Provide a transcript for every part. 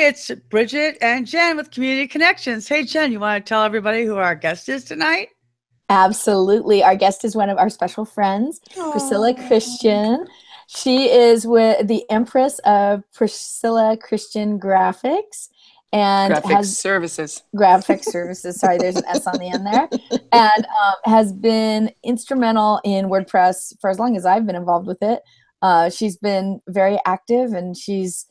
it's Bridget and Jen with Community Connections. Hey, Jen, you want to tell everybody who our guest is tonight? Absolutely. Our guest is one of our special friends, Priscilla Oh. Christian. She is with the Empress of Priscilla Christian Graphics and Graphic services. graphic services. Sorry, there's an S on the end there. And has been instrumental in WordPress for as long as I've been involved with it. She's been very active, and she's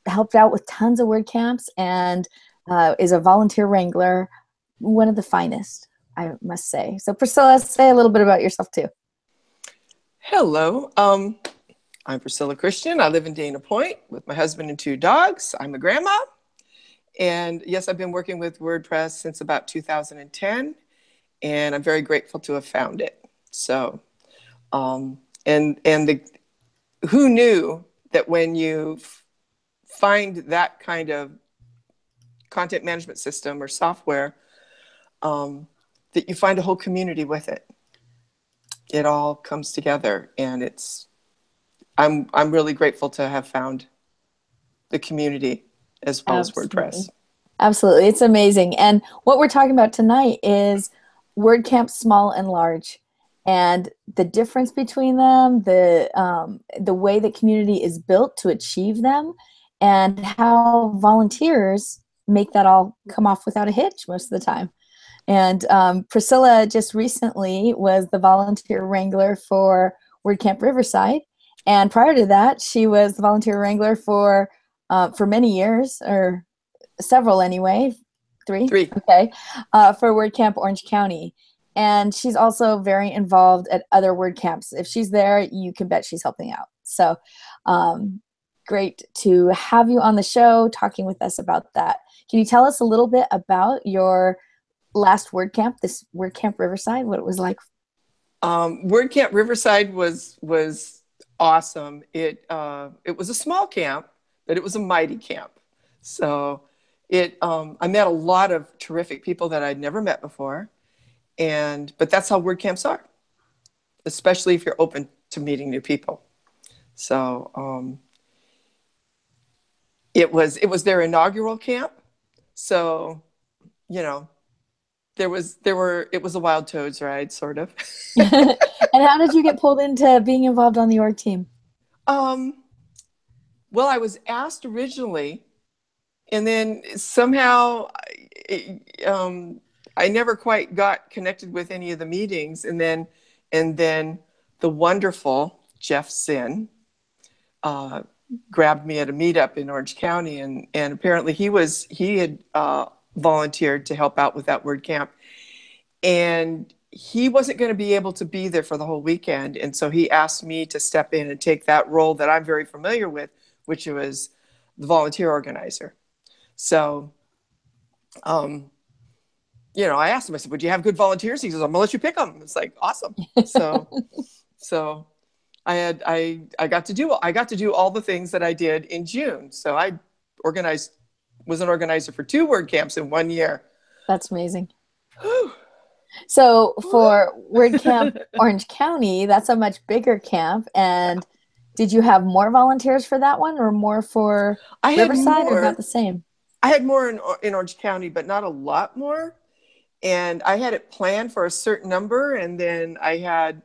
helped out with tons of WordCamps, and is a volunteer wrangler. One of the finest, I must say. So Priscilla, say a little bit about yourself too. Hello, I'm Priscilla Christian. I live in Dana Point with my husband and 2 dogs. I'm a grandma. And yes, I've been working with WordPress since about 2010, and I'm very grateful to have found it. So, who knew that when you find that kind of content management system or software, that you find a whole community with it. It all comes together, and I'm really grateful to have found the community as well as WordPress. Absolutely. It's amazing. And what we're talking about tonight is WordCamps small and large, and the difference between them, the way that community is built to achieve them, and how volunteers make that all come off without a hitch most of the time. And Priscilla just recently was the volunteer wrangler for WordCamp Riverside. And prior to that, she was the volunteer wrangler for many years, or several anyway. Three? Okay. For WordCamp Orange County. And she's also very involved at other WordCamps. If she's there, you can bet she's helping out. So great to have you on the show talking with us about that. Can you tell us a little bit about your last WordCamp, this WordCamp Riverside, what it was like? WordCamp Riverside was awesome. It was a small camp, but it was a mighty camp. So I met a lot of terrific people that I'd never met before, but that's how WordCamps are, especially if you're open to meeting new people. So it was their inaugural camp. So, it was a Wild Toads ride, sort of. And how did you get pulled into being involved on the org team? Well, I was asked originally, and then somehow I never quite got connected with any of the meetings. And then the wonderful Jeff Zinn grabbed me at a meetup in Orange County, and apparently he had volunteered to help out with that WordCamp, and he wasn't going to be able to be there for the whole weekend, and so he asked me to step in and take that role that I'm very familiar with, which was the volunteer organizer. So I asked him, I said, would you have good volunteers? He says, I'm gonna let you pick them. It's like, awesome. So I got to do all the things that I did in June. So I was an organizer for 2 WordCamps in 1 year. That's amazing. So for WordCamp Orange County, that's a much bigger camp. And did you have more volunteers for that one, or more for Riverside, or about the same? I had more in Orange County, but not a lot more. And I had it planned for a certain number, and then I had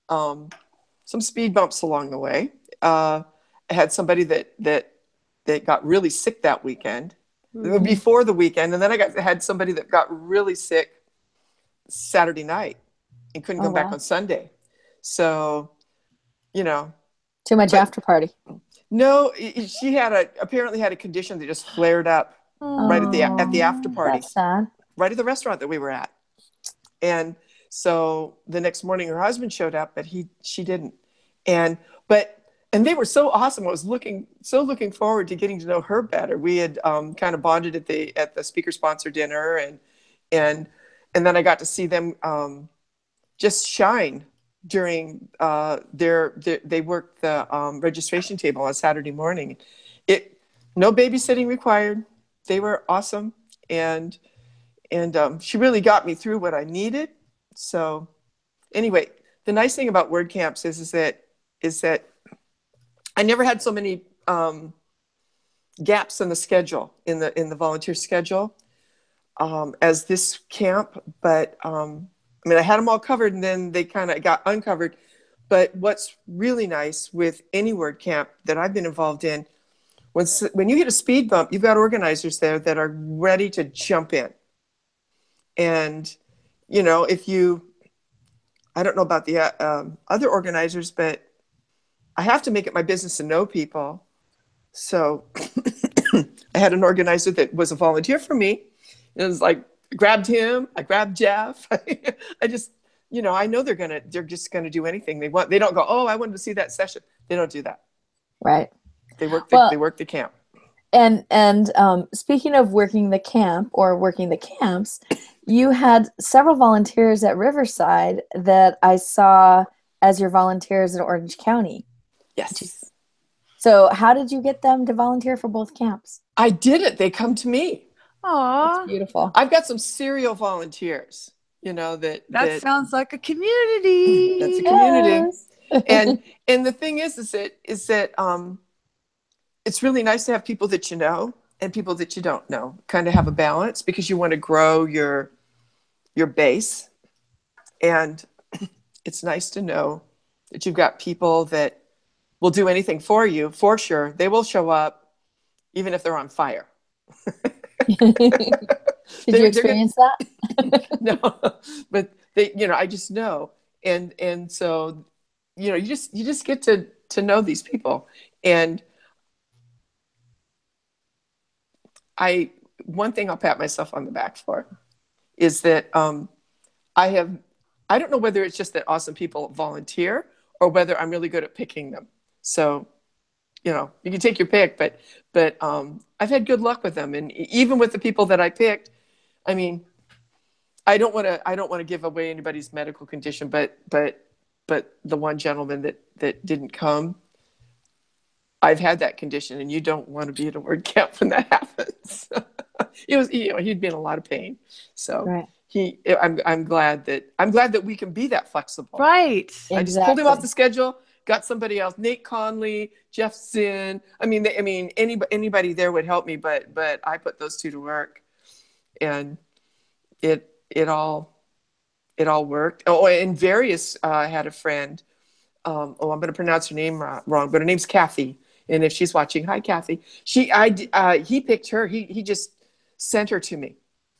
some speed bumps along the way. I had somebody that got really sick that weekend, before the weekend, and then I had somebody that got really sick Saturday night and couldn't come back on Sunday. So, too much after party. No, she apparently had a condition that just flared up right at the after party. That's sad. Right at the restaurant that we were at. And so the next morning her husband showed up, but she didn't. And they were so awesome. I was looking forward to getting to know her better. We had kind of bonded at the speaker sponsor dinner, and then I got to see them just shine during they worked the registration table on Saturday morning. No babysitting required. They were awesome, and she really got me through what I needed. So anyway, the nice thing about WordCamps is that I never had so many gaps in the schedule, in the volunteer schedule, as this camp. But I mean, I had them all covered, and then they kind of got uncovered. But what's really nice with any WordCamp that I've been involved in, when you hit a speed bump, you've got organizers there that are ready to jump in. And, you know, I don't know about the other organizers, but I have to make it my business to know people. So I had an organizer that was a volunteer for me. It was like, I grabbed him, I grabbed Jeff. I just, you know, I know they're just gonna do anything they want. They don't go, oh, I wanted to see that session. They don't do that. Right. They work the camp. And speaking of working the camp or working the camps, you had several volunteers at Riverside that I saw as your volunteers in Orange County. Yes. So how did you get them to volunteer for both camps? I did it. They come to me. Aw, That's beautiful. I've got some serial volunteers, you know, that sounds like a community. That's a community. Yes. And the thing is that it's really nice to have people that you know and people that you don't know, kind of have a balance, because you want to grow your base. And it's nice to know that you've got people that will do anything for you, for sure. They will show up even if they're on fire. Did you experience that? No, but they, you know, I just know. And so, you know, you just get to know these people. And one thing I'll pat myself on the back for is that I don't know whether it's just that awesome people volunteer or whether I'm really good at picking them. So, you know, you can take your pick, but I've had good luck with them. And even with the people that I picked, I mean, I don't want to give away anybody's medical condition, but the one gentleman that didn't come, I've had that condition, and you don't want to be at a WordCamp when that happens. It was, you know, he'd be in a lot of pain. So right. I'm glad that we can be that flexible. Right. Exactly. I just pulled him off the schedule, got somebody else, Nate Conley, Jeff Zinn. I mean, anybody there would help me, but I put those two to work, and it all worked. Oh, and Various had a friend. I'm going to pronounce her name wrong, but her name's Kathy. And if she's watching, hi, Kathy. He picked her. He just sent her to me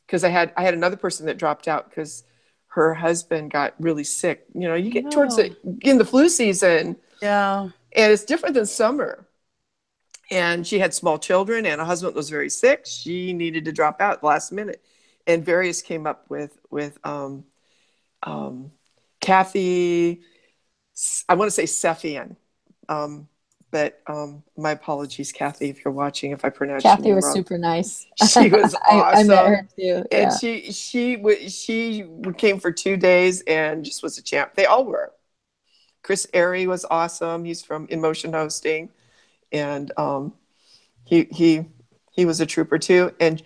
because I had another person that dropped out because her husband got really sick. You know, you get towards in the flu season. Yeah. And it's different than summer. And she had small children, and her husband was very sick. She needed to drop out last minute. And Various came up with Kathy, I want to say Sephian. But my apologies, Kathy, if you're watching, if I pronounced Kathy your name was wrong. super nice. She was awesome. I met her too. And Yeah. she came for 2 days and just was a champ. They all were. Chris Airy was awesome. He's from InMotion Hosting, and he was a trooper too. And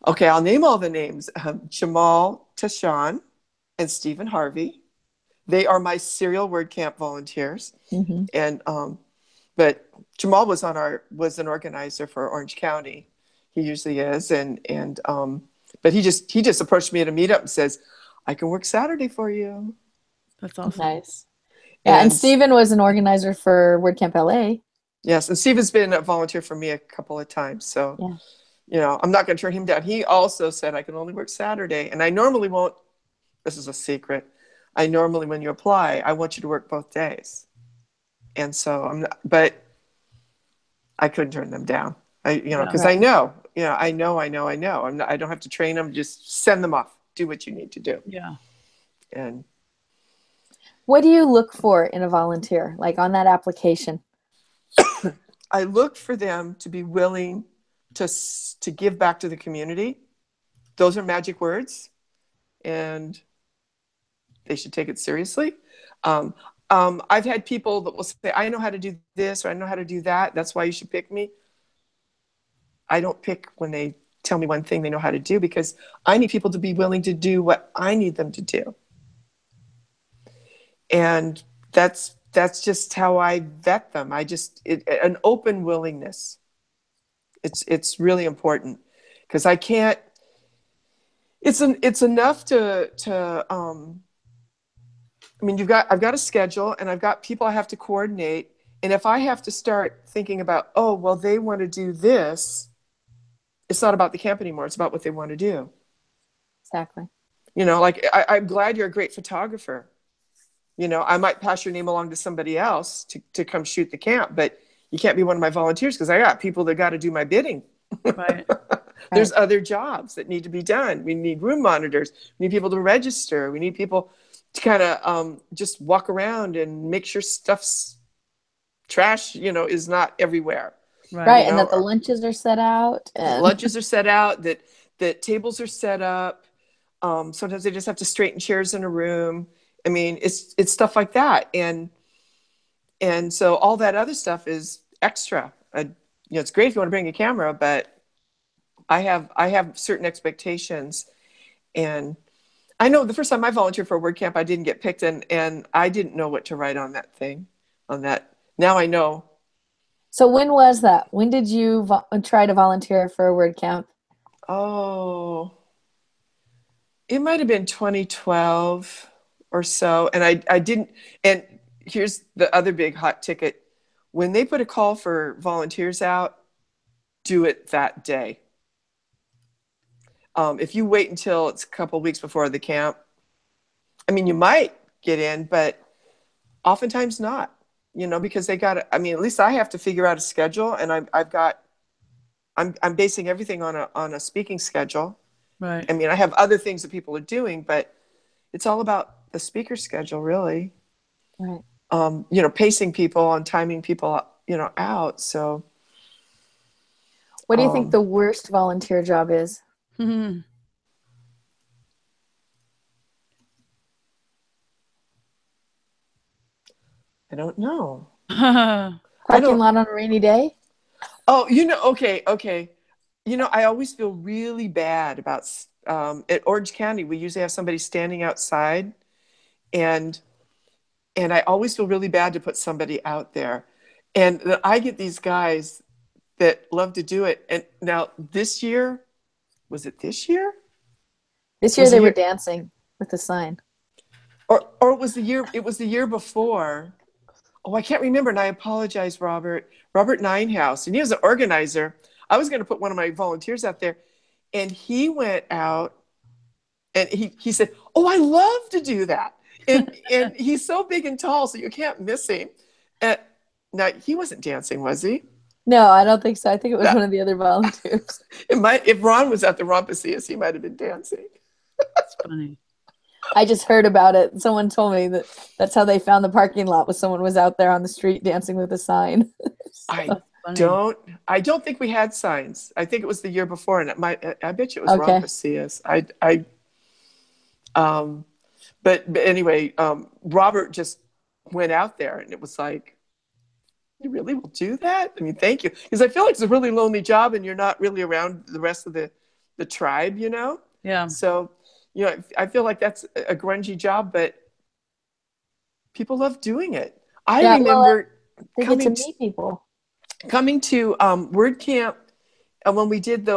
okay, I'll name all the names: Jamal Tashan and Stephen Harvey. They are my serial WordCamp volunteers. Mm-hmm. And but Jamal was an organizer for Orange County. He usually is, and but he just approached me at a meetup and says, "I can work Saturday for you." That's awesome. Nice. Yeah, and Stephen was an organizer for WordCamp LA. Yes, and Stephen's been a volunteer for me a couple of times. So, yeah. You know, I'm not going to turn him down. He also said I can only work Saturday, and I normally won't. This is a secret. I normally, when you apply, I want you to work both days. And so but I couldn't turn them down. Because I know. I know. I don't have to train them. Just send them off. Do what you need to do. Yeah. And what do you look for in a volunteer, like on that application? I look for them to be willing to give back to the community. Those are magic words, and they should take it seriously. I've had people that will say, I know how to do this, or I know how to do that. That's why you should pick me. I don't pick when they tell me one thing they know how to do, because I need people to be willing to do what I need them to do. And that's just how I vet them. An open willingness It's really important, because I can't, it's enough to I mean, I've got a schedule, and I've got people I have to coordinate. And if I have to start thinking about, oh, well, they want to do this, it's not about the camp anymore. It's about what they want to do. Exactly. You know, like, I'm glad you're a great photographer. You know, I might pass your name along to somebody else to come shoot the camp, but you can't be one of my volunteers, because I got people that got to do my bidding. Right. There's other jobs that need to be done. We need room monitors. We need people to register. We need people to kind of just walk around and make sure stuff's trash, you know, is not everywhere. Right. You know, And that the lunches are set out. And lunches are set out, that tables are set up. Sometimes they just have to straighten chairs in a room. I mean, it's stuff like that. And so all that other stuff is extra. You know, it's great if you want to bring a camera, but I have certain expectations. And I know the first time I volunteered for a WordCamp, I didn't get picked, and I didn't know what to write on that thing, on that. Now I know. So when was that? When did you try to volunteer for a WordCamp? Oh, it might have been 2012 or so. And I didn't, and here's the other big hot ticket. When they put a call for volunteers out, do it that day. If you wait until it's a couple of weeks before the camp, I mean, you might get in, but oftentimes not, you know, because they got, I mean, at least I have to figure out a schedule, and I'm basing everything on a speaking schedule. Right. I mean, I have other things that people are doing, but it's all about the speaker schedule, really. Right. You know, pacing people and timing people, you know, out. So what do you think the worst volunteer job is? Mm-hmm. I don't know. Parking lot on a rainy day? Oh, you know, okay. You know, I always feel really bad about, at Orange County, we usually have somebody standing outside, and I always feel really bad to put somebody out there. And I get these guys that love to do it. And now this year, was it this year? This year they were dancing with the sign. Or it was the year before. Oh, I can't remember. And I apologize, Robert Ninehouse. And he was an organizer. I was going to put one of my volunteers out there, and he went out and he said, oh, I love to do that. And he's so big and tall, so you can't miss him. Now, he wasn't dancing, was he? No, I don't think so. I think it was one of the other volunteers. If Ron was at the Rompasius, he might have been dancing. That's funny. I just heard about it. Someone told me that's how they found the parking lot, was someone was out there on the street dancing with a sign. I don't think we had signs. I think it was the year before, and I bet you it was Rompasius. But anyway, Robert just went out there, and it was like, you really will do that? I mean, thank you. Because I feel like it's a really lonely job, and you're not really around the rest of the tribe, you know? Yeah. So, you know, I feel like that's a grungy job, but people love doing it. I remember they get to meet people. Coming to WordCamp, when we did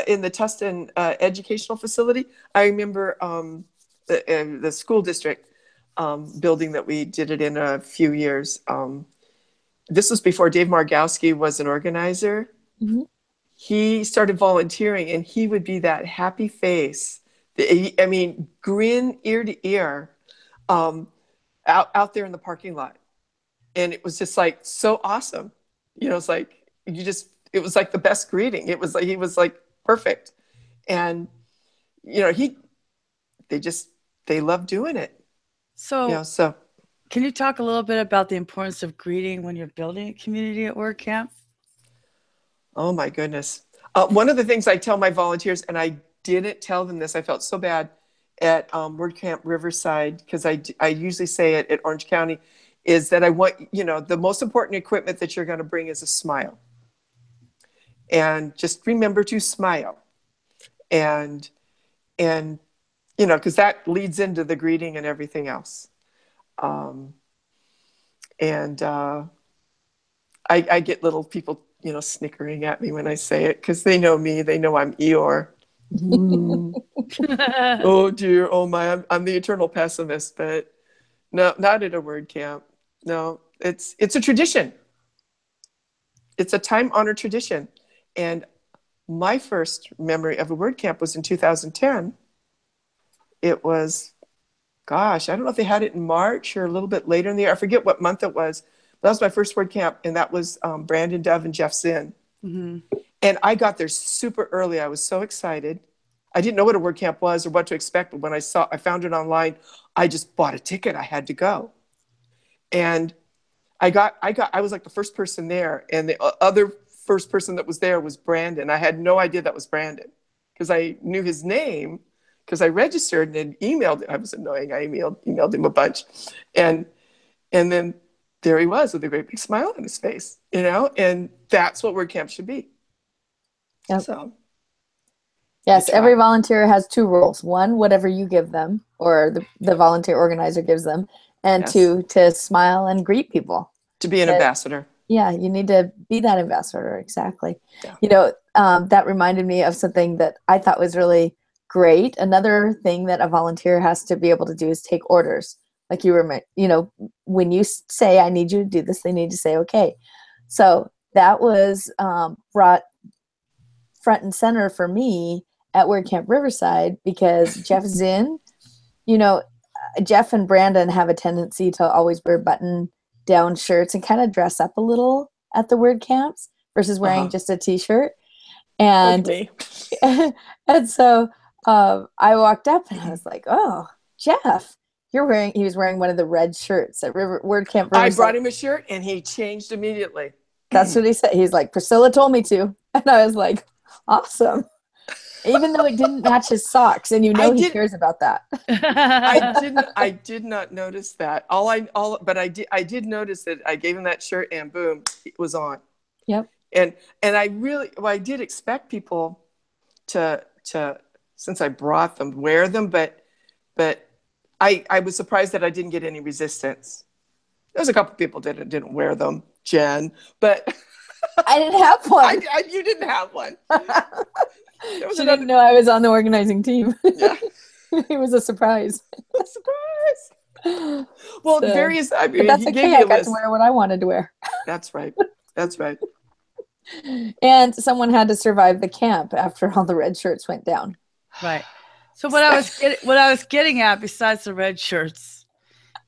in the Tustin educational facility. I remember the school district building that we did it in a few years. This was before Dave Margowski was an organizer. Mm-hmm. He started volunteering, and he would be that happy face. I mean, grin ear to ear out there in the parking lot. And it was just like so awesome. You know, it's like it was like the best greeting. It was like, he was like perfect. And, you know, they love doing it. So, you know, can you talk a little bit about the importance of greeting when you're building a community at WordCamp? Oh my goodness. One of the things I tell my volunteers, and I didn't tell them this, I felt so bad at WordCamp Riverside, because I usually say it at Orange County, is that I want, you know, the most important equipment that you're going to bring is a smile. And just remember to smile. And you know, because that leads into the greeting and everything else. I get little people snickering at me when I say it, because they know me. They know I'm Eeyore. Oh dear, oh my, I'm the eternal pessimist, but no, not at a WordCamp. No, it's a tradition. It's a time-honored tradition. And my first memory of a WordCamp was in 2010. It was, gosh, I don't know if they had it in March or a little bit later in the year. I forget what month it was. That was my first WordCamp, and that was Brandon Dove and Jeff Zinn. Mm-hmm. And I got there super early. I was so excited. I didn't know what a WordCamp was or what to expect, but when I found it online, I just bought a ticket. I had to go. And I was like the first person there, and the other first person that was there was Brandon. I had no idea that was Brandon, because I knew his name because I registered and emailed. I was annoying. I emailed him a bunch, and then there he was with a great big smile on his face, and that's what WordCamp should be. Yep. So, yes, every volunteer has two roles. One, whatever you give them, or the volunteer organizer gives them, and yes. two, to smile and greet people. To be an ambassador. Yeah, you need to be that ambassador. Exactly. Yeah. That reminded me of something that I thought was really great. Another thing that a volunteer has to be able to do is take orders. Like when you say, I need you to do this, they need to say, okay. So that was brought front and center for me at WordCamp Riverside, because Jeff Zinn, Jeff and Brandon have a tendency to always wear button-down shirts and kind of dress up a little at the WordCamps versus wearing just a t-shirt. And, and so I walked up and I was like, oh, Jeff. He was wearing one of the red shirts at WordCamp Riverside. I brought him a shirt and he changed immediately. That's what he said. He's like, Priscilla told me to. And I was like, awesome. Even though it didn't match his socks, and he cares about that. I did not notice that. But I did notice that I gave him that shirt and boom, it was on. Yep. And I did expect people to since I brought them, wear them, but I was surprised that I didn't get any resistance. There was a couple people that didn't wear them, Jen, but I didn't have one. You didn't have one. She didn't know I was on the organizing team. Yeah. It was a surprise. Surprise. Well, various. I mean, but that's okay. I got to wear what I wanted to wear. That's right. That's right. And someone had to survive the camp after all the red shirts went down. Right. So what I was getting at, besides the red shirts,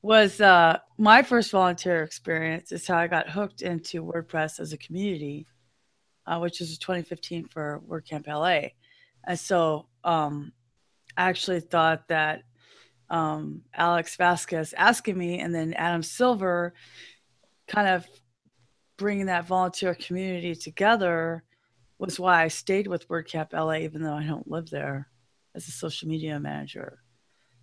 was my first volunteer experience is how I got hooked into WordPress as a community, which is 2015 for WordCamp LA. And so I actually thought that Alex Vasquez asking me, and then Adam Silver kind of bringing that volunteer community together, was why I stayed with WordCamp LA, even though I don't live there, as a social media manager.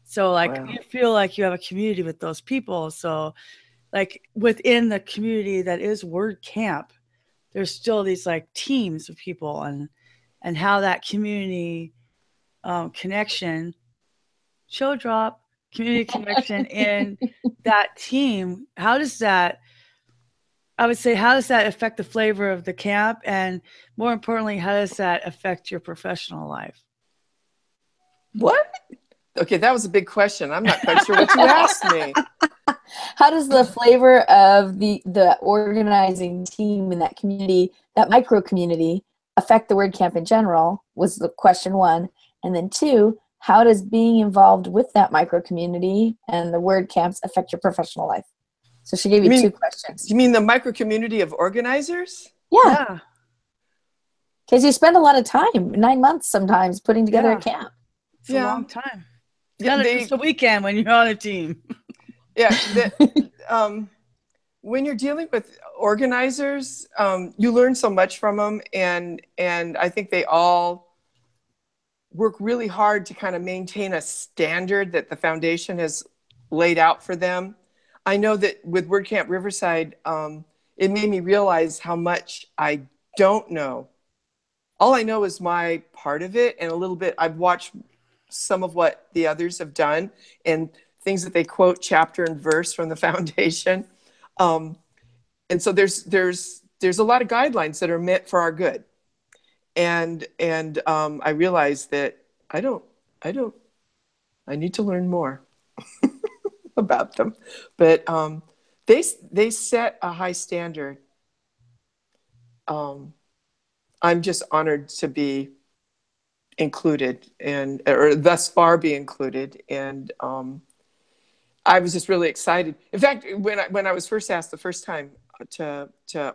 So you feel like you have a community with those people. So like within the community that is WordCamp, there's still these teams of people, and how that community connection, show drop, community connection in that team, how does that affect the flavor of the camp? And more importantly, how does that affect your professional life? What? Okay, that was a big question. I'm not quite sure what you asked me. How does the flavor of the organizing team in that community, that micro community, affect the WordCamp in general, was the question one. And then two, how does being involved with that micro community and the WordCamps affect your professional life? So she gave you two questions. You mean the micro community of organizers? Yeah. Because you spend a lot of time, 9 months sometimes, putting together a camp. It's a long time. It's a weekend when you're on a team. Yeah. When you're dealing with organizers, you learn so much from them. And I think they all work really hard to kind of maintain a standard that the foundation has laid out for them. I know that with WordCamp Riverside, it made me realize how much I don't know. All I know is my part of it, and a little bit, I've watched some of what the others have done and things that they quote chapter and verse from the foundation. And so there's there's a lot of guidelines that are meant for our good. And I realized that I need to learn more about them. But they set a high standard. I'm just honored to be included or thus far be included. And I was just really excited. In fact, when I was first asked the first time to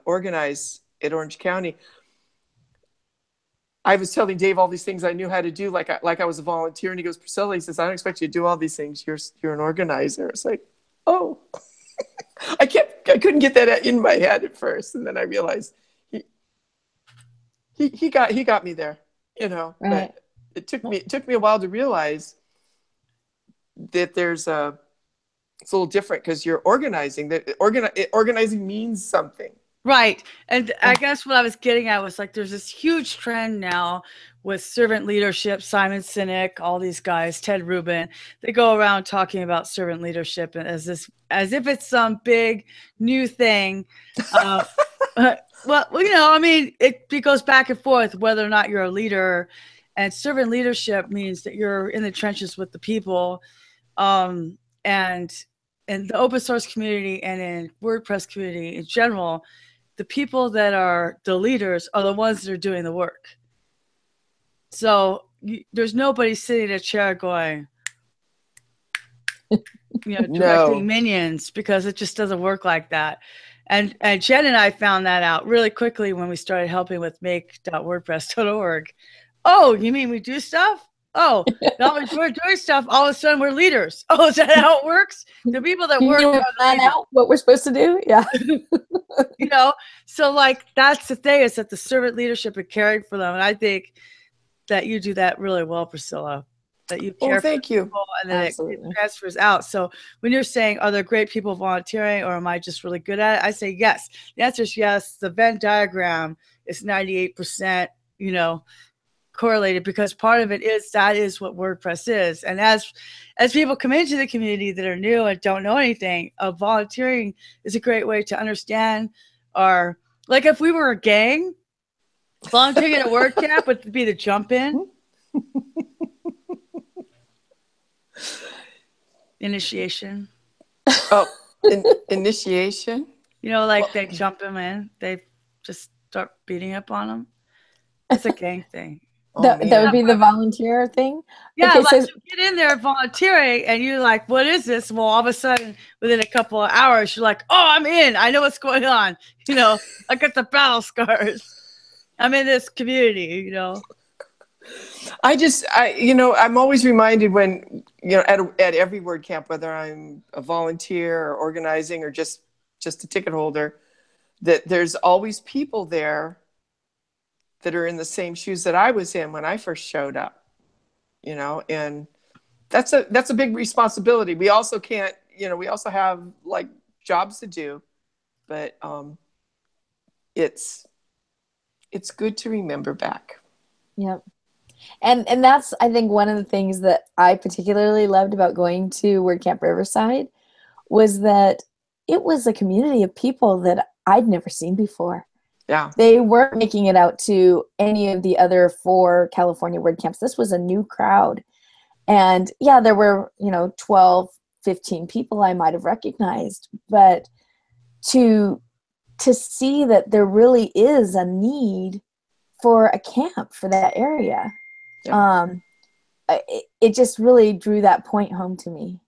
organize at Orange County, I was telling Dave all these things I knew how to do, like I was a volunteer. And he goes, Priscilla, he says, I don't expect you to do all these things. You're an organizer. It's like, oh, I couldn't get that in my head at first. And then I realized he got me there, you know, Right. But it took me a while to realize that it's a little different because you're organizing. Organizing means something. Right. And I guess what I was getting at was like, there's this huge trend now with servant leadership, Simon Sinek, all these guys, Ted Rubin, they go around talking about servant leadership as if it's some big new thing. Well, you know, I mean, it goes back and forth whether or not you're a leader, and servant leadership means that you're in the trenches with the people. And in the open source community and in WordPress community in general, the people that are the leaders are the ones that are doing the work. So there's nobody sitting in a chair going, directing minions, because it just doesn't work like that. And Jen and I found that out really quickly when we started helping with make.wordpress.org. Oh, you mean we do stuff? Oh, now we're doing stuff. All of a sudden, we're leaders. Oh, is that how it works? The people that work plan out what we're supposed to do. Yeah. So like that's the thing, is that the servant leadership and caring for them. And I think that you do that really well, Priscilla. That you care for people, and then it transfers out. So when you're saying, are there great people volunteering, or am I just really good at it? I say yes. The answer is yes. The Venn diagram is 98%, correlated, because part of it is that is what WordPress is. And as people come into the community that are new and don't know anything, volunteering is a great way to understand like if we were a gang, volunteering at a WordCamp would be the jump in. Initiation. Oh, initiation. Like they jump them in. They just start beating up on them. It's a gang thing. That would be the volunteer thing? Yeah, okay, like you get in there volunteering and you're like, what is this? Well, all of a sudden, within a couple of hours, you're like, oh, I'm in. I know what's going on. I got the battle scars. I'm in this community, I'm always reminded when, at every WordCamp, whether I'm a volunteer or organizing or just a ticket holder, that there's always people there that are in the same shoes that I was in when I first showed up, and that's a big responsibility. We also can't, we also have like jobs to do, but it's good to remember back. Yep. And that's, I think, one of the things that I particularly loved about going to WordCamp Riverside was that it was a community of people that I'd never seen before. Yeah. They weren't making it out to any of the other 4 California WordCamps. This was a new crowd. And yeah, there were, 12, 15 people I might have recognized, but to see that there really is a need for a camp for that area. Yeah. It just really drew that point home to me.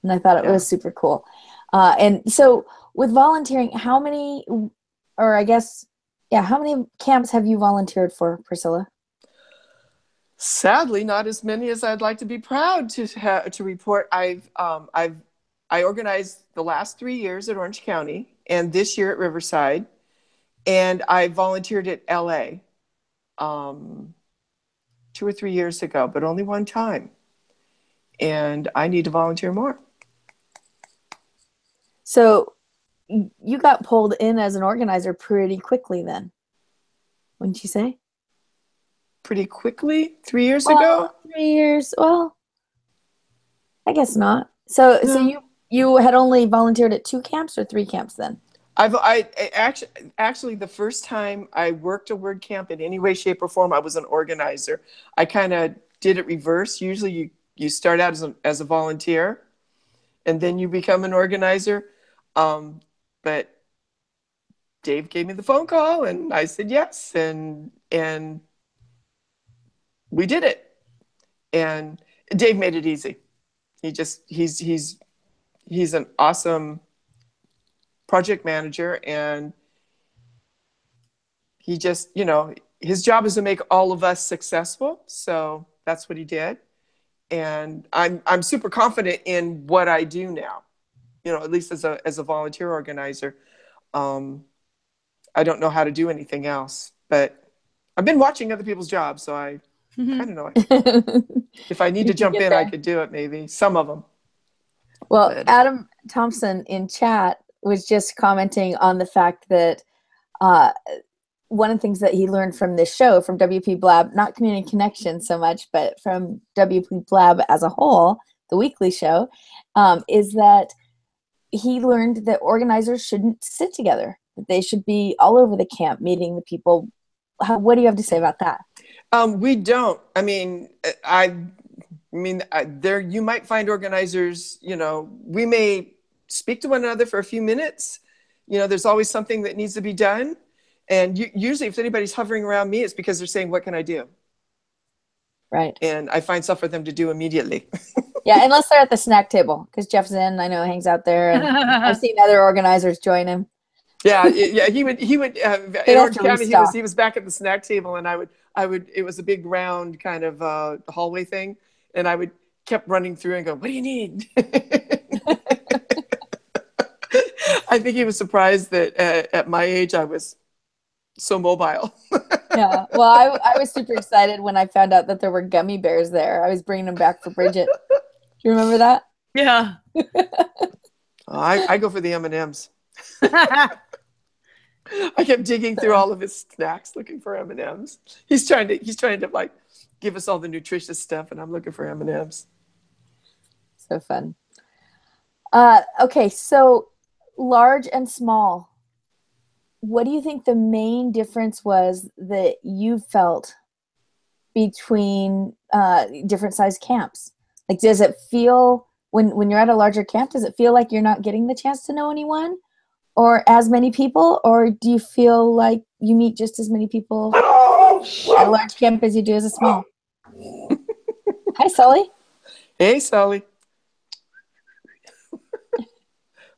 And I thought it was super cool. And so with volunteering, how many camps have you volunteered for, Priscilla? Sadly, not as many as I'd like to be proud to report. I organized the last 3 years at Orange County and this year at Riverside, and I volunteered at LA 2 or 3 years ago, but only one time. And I need to volunteer more. So you got pulled in as an organizer pretty quickly then, wouldn't you say? Pretty quickly? 3 years ago? 3 years. Well, I guess not. So you had only volunteered at 2 camps or 3 camps then? Actually the first time I worked a WordCamp in any way, shape, or form, I was an organizer. I kind of did it reverse. Usually you start out as a volunteer and then you become an organizer. But Dave gave me the phone call and I said yes, and we did it. And Dave made it easy. He's an awesome project manager, and he just, his job is to make all of us successful. So that's what he did. And I'm super confident in what I do now, at least as a volunteer organizer. I don't know how to do anything else, but I've been watching other people's jobs, so I kind of know it. If I need to jump in, I could do it, maybe. Some of them. Well, Adam Thompson in chat was just commenting on the fact that one of the things that he learned from this show, from WP Blab, not Community Connection so much, but from WP Blab as a whole, the weekly show, is that he learned that organizers shouldn't sit together. That they should be all over the camp meeting the people. What do you have to say about that? We don't. I mean, there you might find organizers, we may speak to one another for a few minutes. There's always something that needs to be done. And usually if anybody's hovering around me, it's because they're saying, what can I do? Right. And I find stuff for them to do immediately. Yeah, unless they're at the snack table, because Jeff Zinn, I know, hangs out there, and I've seen other organizers join him. Yeah, he would. In Orange County, he was back at the snack table, and I would. It was a big round kind of hallway thing, and I kept running through and go, "What do you need?" I think he was surprised that at my age I was so mobile. Yeah, well, I was super excited when I found out that there were gummy bears there. I was bringing them back for Bridget. Do you remember that? Yeah. I go for the M&Ms. I kept digging through all of his snacks looking for M&Ms. He's trying to like give us all the nutritious stuff, and I'm looking for M&Ms. So fun. Okay, so large and small. What do you think the main difference was that you felt between different size camps? Like, does it feel when you're at a larger camp, does it feel like you're not getting the chance to know anyone or as many people, or do you feel like you meet just as many people at a large camp as you do as a small? Hi, Sully. Hey, Sully.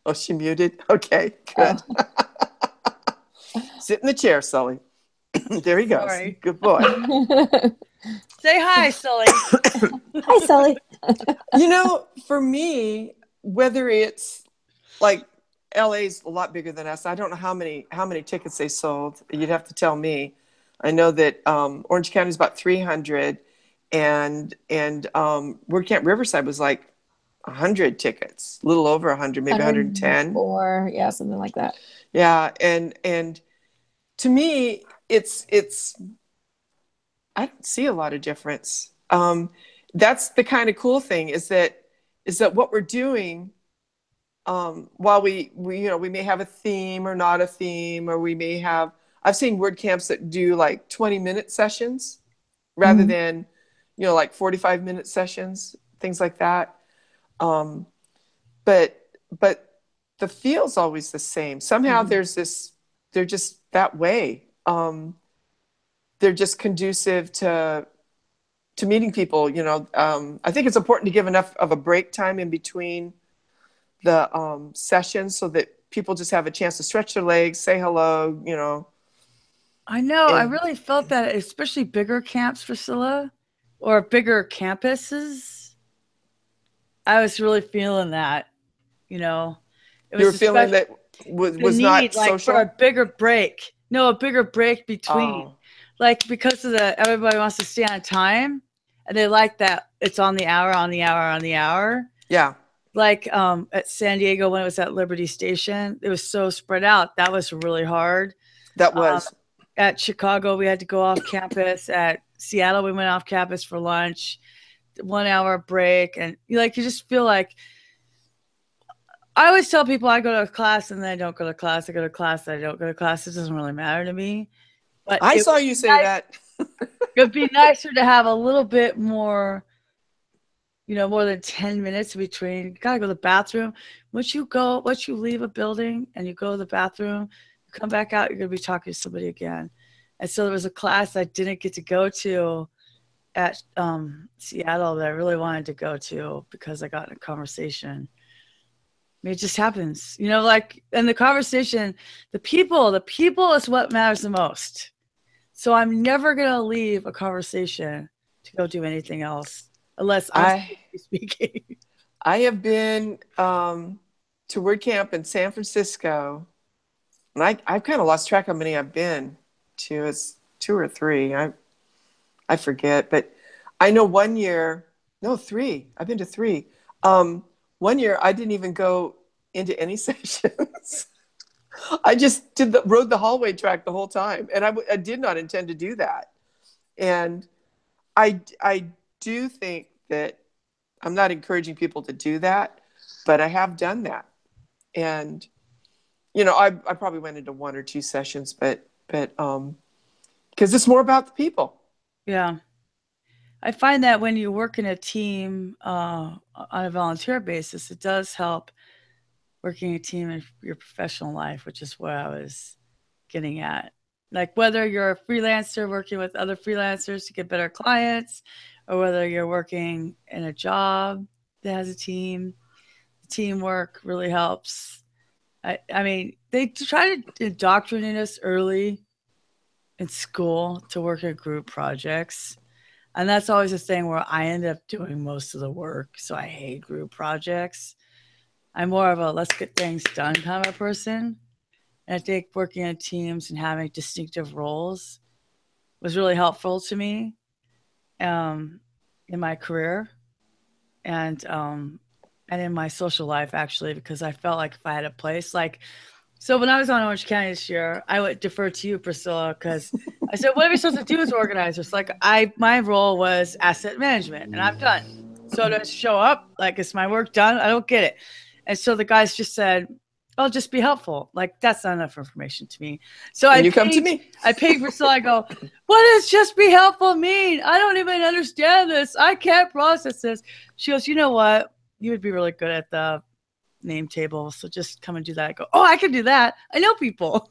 Oh, she muted? Okay, good. Oh. Sit in the chair, Sully. There he goes. Sorry. Good boy. Say hi, Sully. Hi, Sully. For me, whether it's like LA's a lot bigger than us. I don't know how many tickets they sold. You'd have to tell me. I know that Orange County is about 300, and WordCamp Riverside was like 100 tickets, a little over 100, maybe 110. Or yeah, something like that. Yeah, and to me, it's I don't see a lot of difference. That's the kind of cool thing is that what we're doing. While we may have a theme or not a theme, or we may have, I've seen WordCamps that do like 20-minute sessions rather than, like 45-minute sessions, things like that. But the feel's always the same. Somehow they're just that way. They're just conducive to meeting people, I think it's important to give enough of a break time in between the sessions so that people just have a chance to stretch their legs, say hello, I know. I really felt that, especially bigger camps, Priscilla, or bigger campuses. I was really feeling that, It was you were feeling that was not social? For a bigger break. No, a bigger break between. Like, because of everybody wants to stay on time, and they like that it's on the hour, on the hour, on the hour. Yeah. Like at San Diego when it was at Liberty Station, it was so spread out. That was really hard. That was. At Chicago, we had to go off campus. At Seattle, we went off campus for lunch, 1 hour break. And you just feel like I always tell people I go to a class and then I don't go to class. I go to class, and I don't go to class. It doesn't really matter to me. But I saw you say that. It'd be nicer to have a little bit more, more than 10 minutes between. You gotta go to the bathroom. Once you leave a building and you go to the bathroom, you come back out, you're gonna be talking to somebody again. And so there was a class I didn't get to go to at Seattle that I really wanted to go to because I got in a conversation. I mean, it just happens, and the conversation, the people is what matters the most. So I'm never going to leave a conversation to go do anything else unless I'm speaking. I have been to WordCamp in San Francisco, and I've kind of lost track how many I've been to. It's 2 or 3. I forget, but I know 3. I've been to 3. 1 year, I didn't even go into any sessions. I just rode the hallway track the whole time. And I did not intend to do that. And I do think that I'm not encouraging people to do that, but I have done that. And, I probably went into 1 or 2 sessions, but because it's more about the people. Yeah. I find that when you work in a team on a volunteer basis, it does help working a team in your professional life, which is what I was getting at. Like whether you're a freelancer working with other freelancers to get better clients, or whether you're working in a job that has a team, teamwork really helps. I mean, they try to indoctrinate us early in school to work at group projects. And that's always a thing where I end up doing most of the work. So I hate group projects. I'm more of a let's get things done kind of person. And I think working in teams and having distinctive roles was really helpful to me in my career and in my social life, actually, because I felt like if I had a place, so when I was on Orange County this year, I would defer to you, Priscilla, because I said, what are we supposed to do as organizers? My role was asset management, and I'm done. So to show up, is my work done? I don't get it. And so the guys just said, oh, just be helpful. That's not enough information to me. So you come to me. I pinged Priscilla. I go, what does just be helpful mean? I don't even understand this. I can't process this. She goes, you know what? You would be really good at the name table, so just come and do that. I go, oh, I can do that. I know people.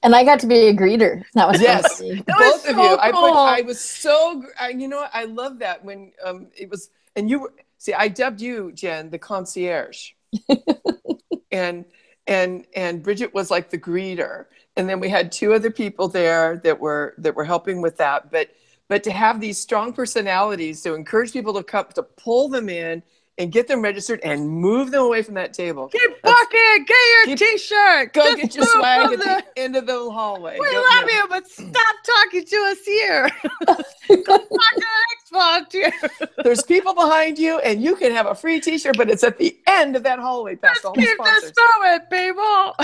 And I got to be a greeter. That was yes, both of you. Cool. I was so, I love that when it was, and you were, see, I dubbed you, Jen, the concierge, and Bridget was like the greeter, and then we had 2 other people there that were helping with that. But to have these strong personalities to encourage people to come, to pull them in and get them registered and move them away from that table. Keep walking, get your t-shirt. Go get your swag at the end of the hallway. We love you, but stop talking to us here. Go talk to the next volunteer. There's people behind you, and you can have a free t-shirt, but it's at the end of that hallway past all the sponsors. Keep this moment, people.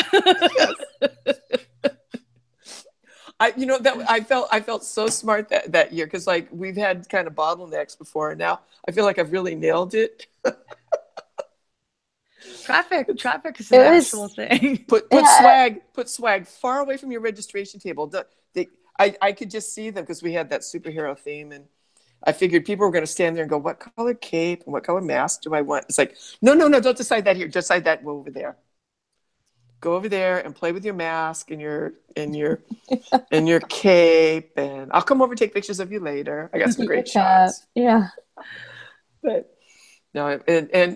I felt so smart that year, because we've had kind of bottlenecks before, and now I feel like I've really nailed it. Traffic is an actual thing. Put swag far away from your registration table. I could just see them because we had that superhero theme, and I figured people were going to stand there and go, what color cape and what color mask do I want? It's like, no, don't decide that here. Decide that over there. Go over there and play with your mask and your cape, and I'll come over and take pictures of you later. I got some great shots. Yeah. But no,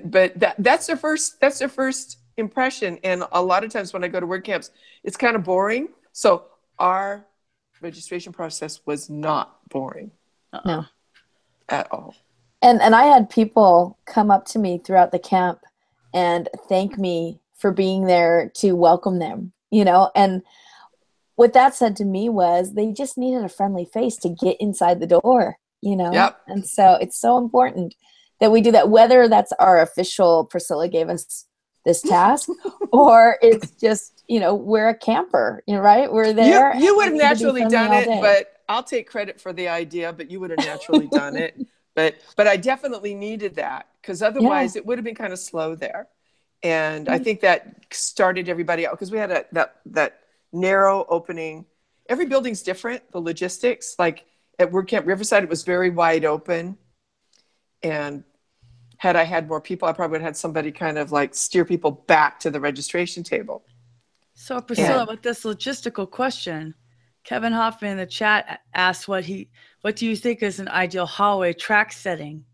but that's their first impression. And a lot of times when I go to WordCamps, it's kind of boring. So our registration process was not boring. No. At all. And I had people come up to me throughout the camp and thank me for being there to welcome them, and what that said to me was they just needed a friendly face to get inside the door, Yep. And so it's so important that we do that, whether that's our official Priscilla gave us this task or it's just, we're a camper, right? We're there. You would have naturally done it, but I'll take credit for the idea, but you would have naturally done it. But I definitely needed that, because otherwise it would have been kind of slow there. And I think that started everybody out because we had that narrow opening. Every building's different, the logistics. Like at WordCamp Riverside, it was very wide open. And had I had more people, I probably would have had somebody kind of like steer people back to the registration table. So Priscilla, with this logistical question, Kevin Hoffman in the chat asked what do you think is an ideal hallway track setting?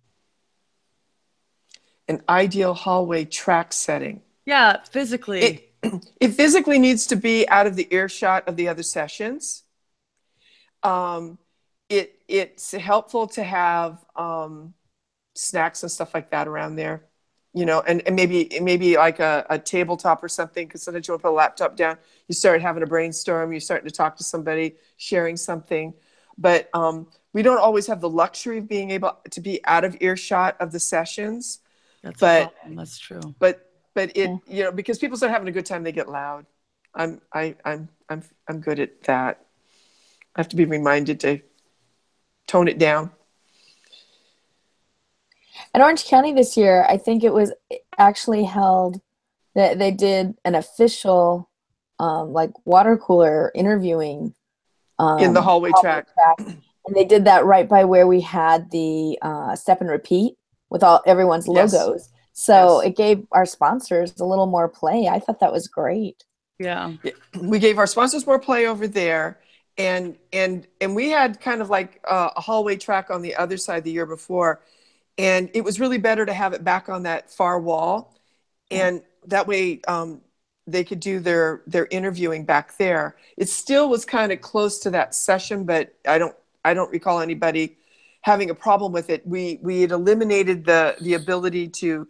An ideal hallway track setting. Yeah, physically. It physically needs to be out of the earshot of the other sessions. It's helpful to have snacks and stuff like that around there, you know, and maybe like a tabletop or something, because sometimes you want to put a laptop down, you start having a brainstorm, you're starting to talk to somebody, sharing something. But we don't always have the luxury of being able to be out of earshot of the sessions. That's true. But it, you know, because people start having a good time, they get loud. I'm good at that. I have to be reminded to tone it down. At Orange County this year, I think it was actually held that they did an official like water cooler interviewing in the hallway track. And they did that right by where we had the step and repeat with everyone's logos. So it gave our sponsors a little more play. I thought that was great. Yeah. We gave our sponsors more play over there. And we had kind of like a hallway track on the other side the year before. And it was really better to have it back on that far wall. And that way they could do their interviewing back there. It still was kind of close to that session, but I don't recall anybody having a problem with it. We had eliminated the ability to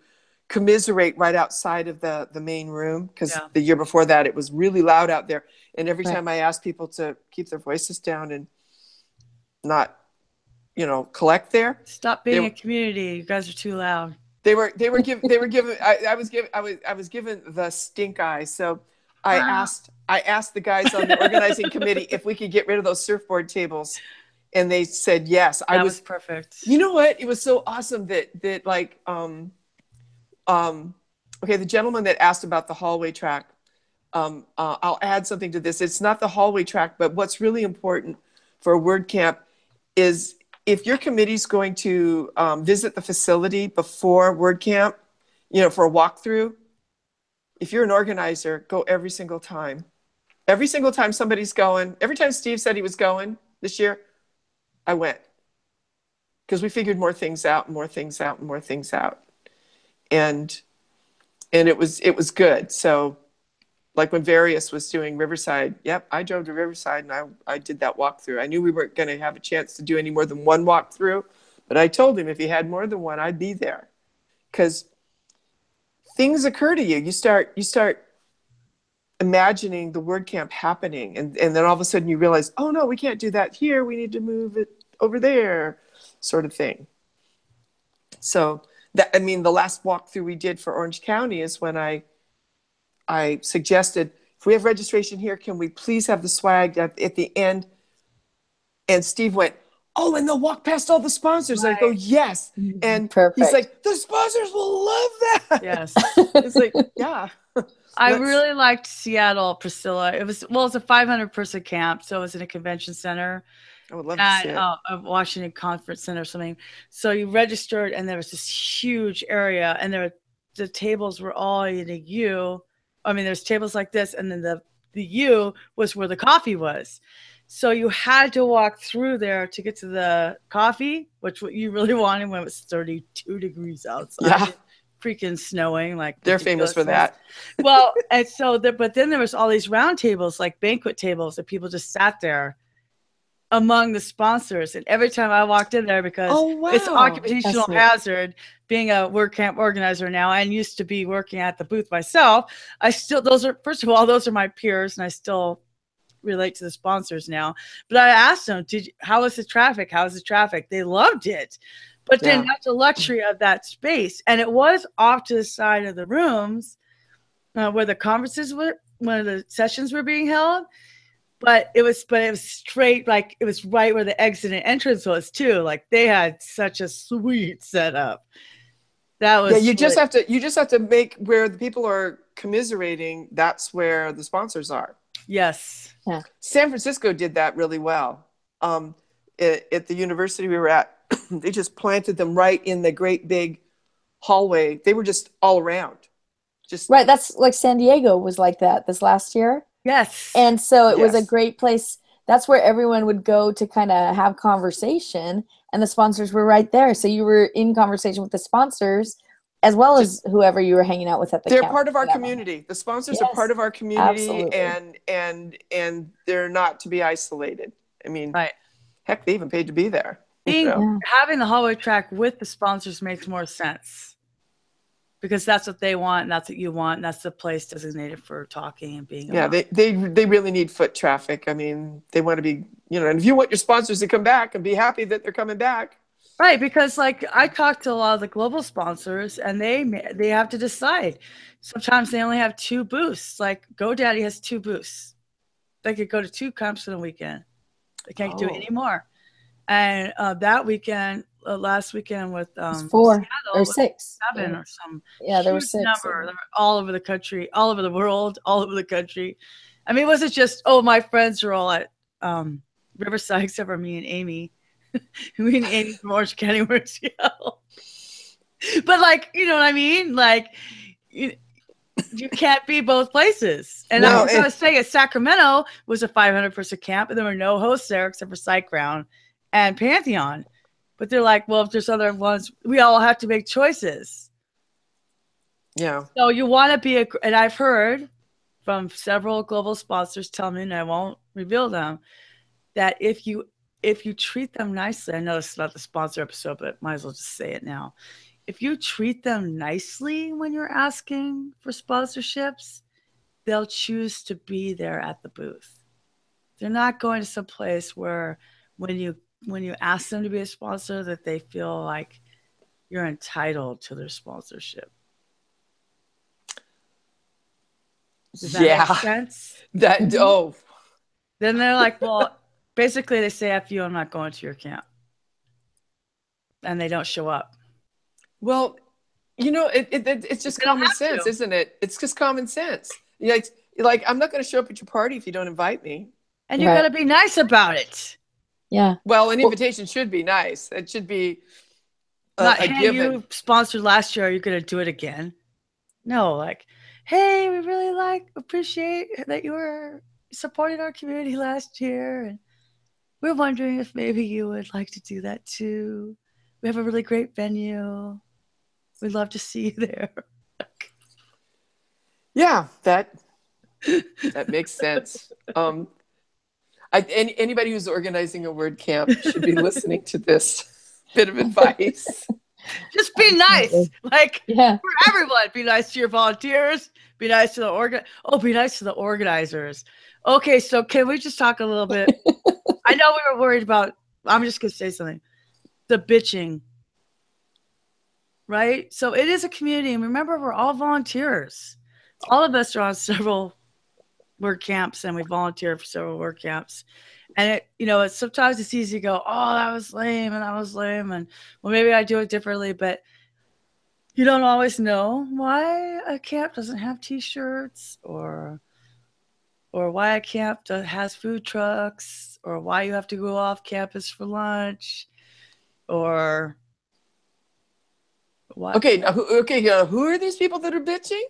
commiserate right outside of the main room, because the year before that it was really loud out there. And every time I asked people to keep their voices down and not, you know, collect there. Stop being a community. You guys are too loud. I was given the stink eye. So I asked the guys on the organizing committee if we could get rid of those surfboard tables. And they said yes. That was perfect. You know what? It was so awesome that like okay, the gentleman that asked about the hallway track, I'll add something to this. It's not the hallway track, but what's really important for a WordCamp is if your committee's going to visit the facility before WordCamp, you know, for a walkthrough, if you're an organizer, go every single time. Every single time somebody's going, every time Steve said he was going this year, I went. Because we figured more things out and more things out and more things out. And it was good. So like when Various was doing Riverside, I drove to Riverside and I did that walkthrough. I knew we weren't going to have a chance to do any more than one walkthrough, but I told him if he had more than one, I'd be there. Because things occur to you. You start imagining the WordCamp happening, and then all of a sudden you realize, oh no, we can't do that here. We need to move it over there, sort of thing. So that, I mean, the last walkthrough we did for Orange County is when I suggested, if we have registration here, can we please have the swag at the end? And Steve went, oh, and they'll walk past all the sponsors. Right. I go, yes. And he's like, the sponsors will love that. Yes. It's like, yeah. I really liked Seattle, Priscilla. It was a 500-person camp, so it was in a convention center. I would love to see it. A Washington Conference Center or something. So you registered, and there was this huge area, and the tables were all in a U. I mean, there's tables like this, and then the U was where the coffee was. So you had to walk through there to get to the coffee, which what you really wanted when it was 32 degrees outside. Yeah. Freaking snowing. Like they're famous for that. Well, and so but then there was all these round tables, like banquet tables, that people just sat there among the sponsors. And every time I walked in there, because it's occupational hazard being a WordCamp organizer now, and used to be working at the booth myself, those are my peers, and I still relate to the sponsors now. But I asked them, how was the traffic? How was the traffic? They loved it. But then that's the luxury of that space. And it was off to the side of the rooms where the conferences were, when the sessions were being held. But it was straight, like it was right where the exit and entrance was too. Like they had such a sweet setup. That was you just have to make where the people are commiserating. That's where the sponsors are. Yes. Yeah. San Francisco did that really well. At the university we were at, they just planted them right in the great big hallway. They were just all around. Just Right. That's like San Diego was like that this last year. Yes. And so it was a Yes. great place. That's where everyone would go to kind of have conversation, and the sponsors were right there. So you were in conversation with the sponsors as well as whoever you were hanging out with at the they're camp. part of our community. The sponsors are part of our community, absolutely. and they're not to be isolated. I mean, right. Heck, they even paid to be there. Having the hallway track with the sponsors makes more sense, because that's what they want, and that's what you want, and that's the place designated for talking and being. Yeah, they really need foot traffic. I mean, they want to be, and if you want your sponsors to come back and be happy that they're coming back. Right, because like I talked to a lot of the global sponsors, and they have to decide. Sometimes they only have 2 booths. Like GoDaddy has 2 booths. They could go to 2 camps in a weekend. They can't do it anymore. And that weekend, last weekend with 4 Seattle, or 6, 7 or some there were 6 number. They were all over the country, all over the world, all over the country. I mean, it wasn't just my friends are all at Riverside except for me and Amy. Me and Amy from Orange County, we're in Seattle. But like, you know what I mean? Like, you can't be both places. And I was going to say, Sacramento was a 500-person camp, and there were no hosts there except for SiteGround and Pantheon. But they're like, well, if there's other ones, we all have to make choices. Yeah. So you want to be and I've heard from several global sponsors tell me, and I won't reveal them, that if you treat them nicely, I know it's not the sponsor episode, but might as well just say it now. If you treat them nicely when you're asking for sponsorships, they'll choose to be there at the booth. They're not going to some place where when you ask them to be a sponsor, that they feel like you're entitled to their sponsorship. Does that make sense? Then they're like, well, basically they say, F you, I'm not going to your camp. And they don't show up. Well, it's just common sense, isn't it? It's just common sense. Like I'm not going to show up at your party if you don't invite me. And you got to be nice about it. Yeah. Well, an invitation should be nice. It should be not, a hey, given. You sponsored last year. Are you going to do it again? No, like, hey, we really appreciate that you were supporting our community last year. And we're wondering if maybe you would like to do that too. We have a really great venue. We'd love to see you there. Yeah, that makes sense. Anybody who's organizing a WordCamp should be listening to this bit of advice. Just be nice. Like, for everyone. Be nice to your volunteers. Be nice to be nice to the organizers. Okay, so can we just talk a little bit? I know we were worried about, I'm just going to say something. The bitching. Right? So it is a community. And remember, we're all volunteers. All of us are on several WordCamps, and we volunteer for several WordCamps. And it's sometimes it's easy to go, oh, that was lame, and well, maybe I do it differently, but you don't always know why a camp doesn't have t-shirts, or why a camp has food trucks, or why you have to go off campus for lunch, or what. Okay, who are these people that are bitching?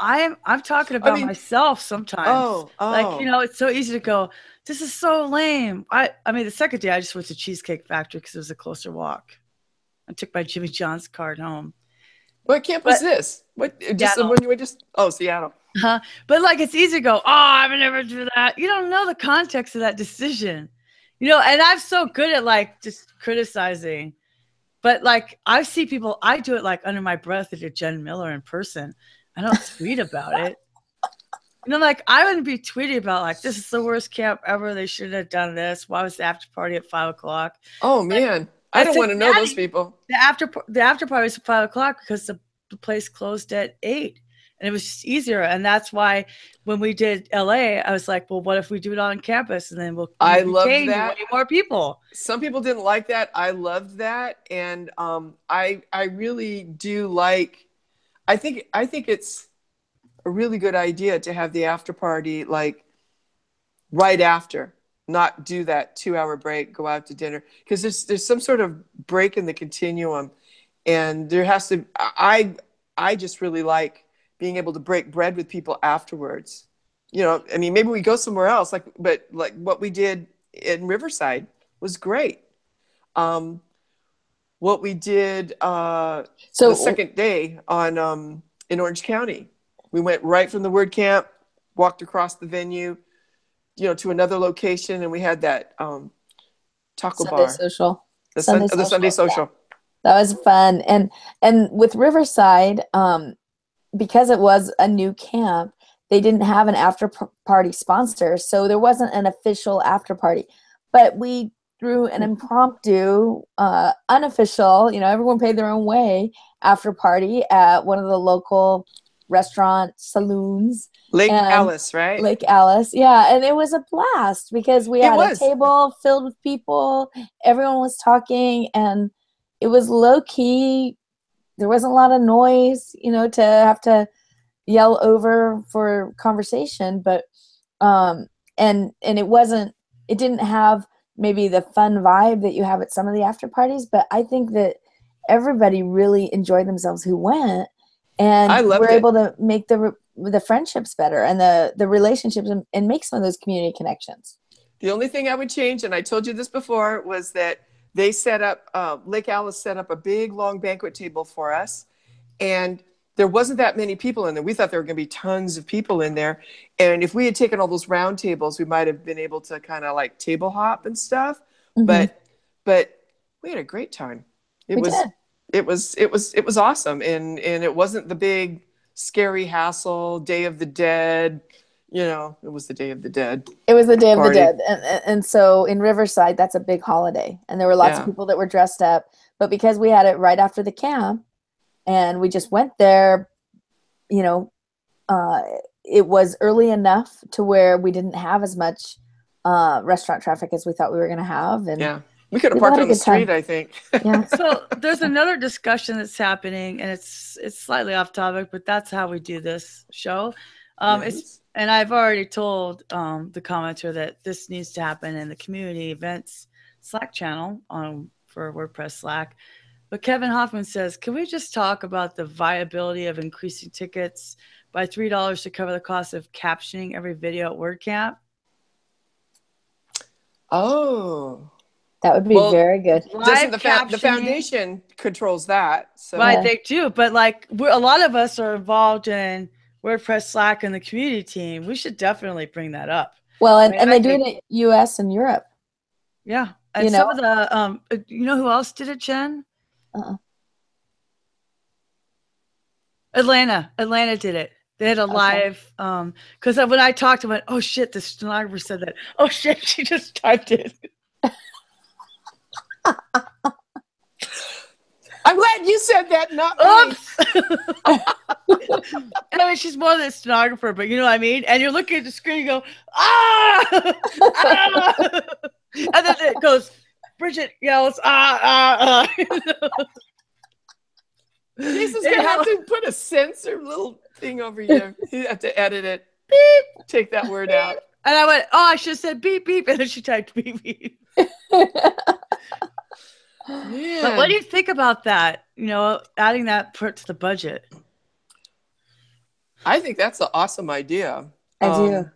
I'm talking about myself sometimes. Like, it's so easy to go, this is so lame. I mean, the second day I just went to Cheesecake Factory because it was a closer walk. I took my Jimmy John's card home. What camp was this? Seattle. But like, it's easy to go, I would never do that. You don't know the context of that decision. And I'm so good at like just criticizing. But like, I see people, I do it like under my breath at Jen Miller in person. I don't tweet about it. Like, I wouldn't be tweeting about like, this is the worst camp ever. They shouldn't have done this. Why was the after party at 5:00? Oh man, I don't want to know those people. The after party was at 5:00 because the place closed at 8, and it was just easier. And that's why when we did LA, I was like, well, what if we do it on campus, and then we'll retain way more people. Some people didn't like that. I loved that. And I really do like, I think it's a really good idea to have the after party like right after, not do that 2-hour break, go out to dinner, because there's some sort of break in the continuum, and there has to. I just really like being able to break bread with people afterwards. You know, I mean, maybe we go somewhere else, but what we did in Riverside was great. What we did the second day on in Orange County, we went right from the WordCamp, walked across the venue, you know, to another location, and we had that taco bar. Social. The Sunday social. Yeah. That was fun. And with Riverside, because it was a new camp, they didn't have an after party sponsor, so there wasn't an official after party. But we threw an impromptu, unofficial, you know, everyone paid their own way, after party at one of the local restaurant saloons. Lake Alice, right? Lake Alice, yeah. And it was a blast because we had a table filled with people. Everyone was talking, and it was low key. There wasn't a lot of noise, you know, to have to yell over for conversation. But and it didn't have maybe the fun vibe that you have at some of the after parties. But I think that everybody really enjoyed themselves who went. And we're able to make the friendships better and the relationships and make some of those community connections. The only thing I would change, and I told you this before, was that they set up, Lake Alice set up a big, long banquet table for us. And there wasn't that many people in there. We thought there were going to be tons of people in there. And if we had taken all those round tables, we might have been able to kind of like table hop and stuff. Mm-hmm. But we had a great time. It was awesome. And it wasn't the big scary hassle, Day of the Dead. You know, it was the Day of the Dead. It was the Day of the Dead. And so in Riverside, that's a big holiday. And there were lots of people that were dressed up. But because we had it right after the camp and we just went there, you know, it was early enough to where we didn't have as much restaurant traffic as we thought we were going to have. And yeah. We could have parked on the street, I think. Yeah. So there's another discussion that's happening, and it's slightly off topic, but that's how we do this show. And I've already told the commenter that this needs to happen in the community events Slack channel for WordPress Slack. But Kevin Hoffman says, can we just talk about the viability of increasing tickets by $3 to cover the cost of captioning every video at WordCamp? Oh. That would be very good. The foundation controls that. So. Right, they do. But like a lot of us are involved in WordPress Slack and the community team. We should definitely bring that up. Well, and they do it in US and Europe. Yeah. And some of the, you know who else did it, Jen? Atlanta did it. They had a live, because when I talked, I went, oh shit, the stenographer said that. Oh shit, she just typed it. I'm glad you said that, not me. I mean, she's more than a stenographer, but you know what I mean? And you're looking at the screen, you go, ah! Ah! And then it goes, Bridget yells, ah, ah, ah. Jason's going to have to put a censor little thing over you. You have to edit it. Beep. Take that word out. And I went, oh, I should have said beep, beep. And then she typed beep, beep. Yeah. But what do you think about that? You know, adding that to the budget. I think that's an awesome idea. I do.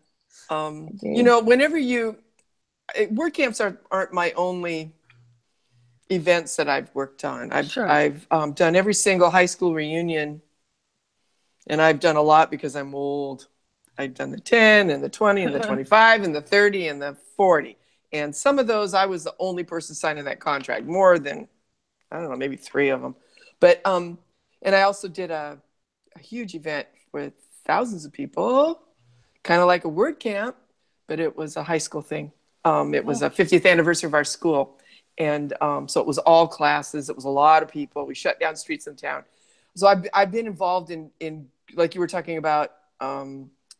You know, whenever WordCamps aren't my only events that I've worked on. I've done every single high school reunion, and I've done a lot because I'm old. I've done the 10 and the 20 and the 25 and the 30 and the 40. And some of those, I was the only person signing that contract, more than, I don't know, maybe 3 of them. But, and I also did a huge event with thousands of people, kind of like a WordCamp, but it was a high school thing. It was a 50th anniversary of our school. And so it was all classes. It was a lot of people. We shut down streets in town. So I've been involved in like you were talking about,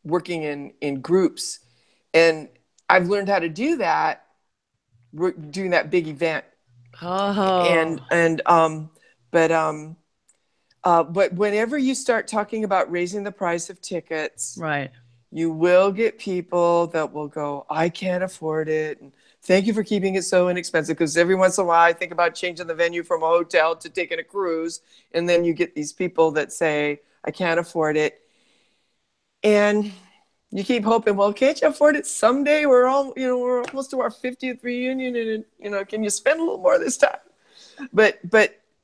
working in groups, and I've learned how to do that. We're doing that big event, Oh. But whenever you start talking about raising the price of tickets, Right. you will get people that will go, I can't afford it. And thank you for keeping it so inexpensive. Because every once in a while, I think about changing the venue from a hotel to taking a cruise. And then you get these people that say, I can't afford it. And you keep hoping, well, can't you afford it someday? We're almost to our 50th reunion. And, can you spend a little more this time? But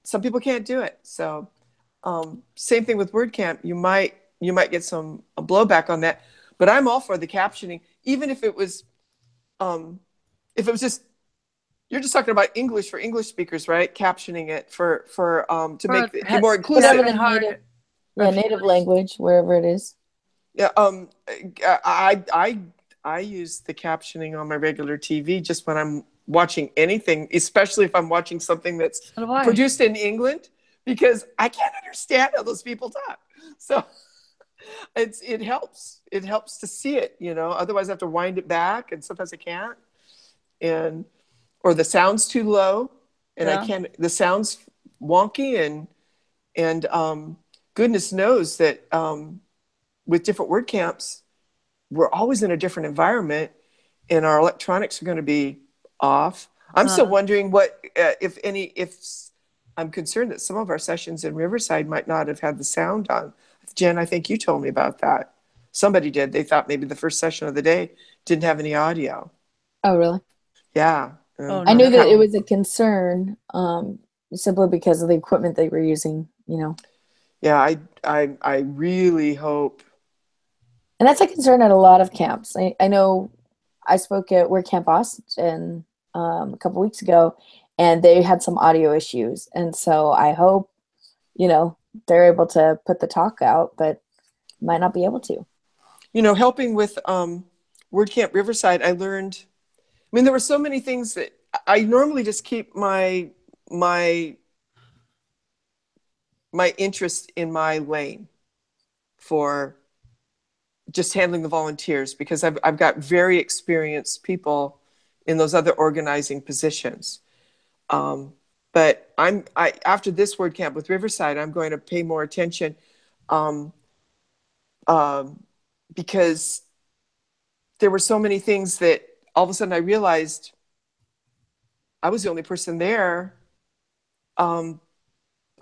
some people can't do it. So same thing with WordCamp. You might get some blowback on that. But I'm all for the captioning, even if it was just, you're just talking about English for English speakers, right? Captioning it to make it more inclusive. Native language, wherever it is. Yeah. I use the captioning on my regular TV just when I'm watching anything, especially if I'm watching something that's produced in England, because I can't understand how those people talk. So it helps to see it, otherwise I have to wind it back, and sometimes I can't, or the sound's too low, and I can't, the sound's wonky, and goodness knows that with different WordCamps, we're always in a different environment, and our electronics are going to be off. I'm still wondering what, if I'm concerned that some of our sessions in Riverside might not have had the sound on. Jen, I think you told me about that. Somebody did. They thought maybe the first session of the day didn't have any audio. Oh, really? Yeah. I knew that it was a concern, simply because of the equipment they were using, Yeah, I really hope. And that's a concern at a lot of camps. I know I spoke at WordCamp Austin a couple weeks ago, and they had some audio issues. And so I hope, they're able to put the talk out, but might not be able to. Helping with WordCamp Riverside, I learned, there were so many things that I normally just keep my interest in my lane for just handling the volunteers, because I've got very experienced people in those other organizing positions. But after this WordCamp with Riverside, I'm going to pay more attention, because there were so many things that all of a sudden I realized I was the only person there, at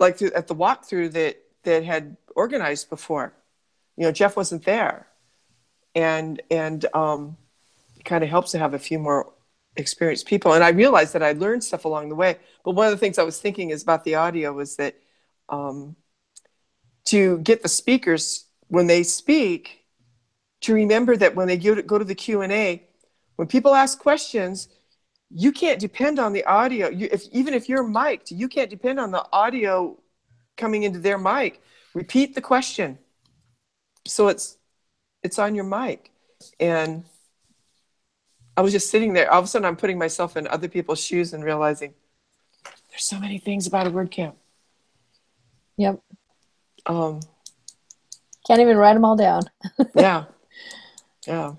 the walkthrough that had organized before. Jeff wasn't there, and it kind of helps to have a few more experienced people. And I realized that I learned stuff along the way. But one of the things I was thinking is about the audio was that to get the speakers, when they speak, to remember that when they go to the Q&A, when people ask questions, you can't depend on the audio. Even if you're mic'd, you can't depend on the audio coming into their mic. Repeat the question, so it's on your mic. And I was just sitting there. All of a sudden, I'm putting myself in other people's shoes and realizing there's so many things about a WordCamp. Yep. Can't even write them all down. Yeah. And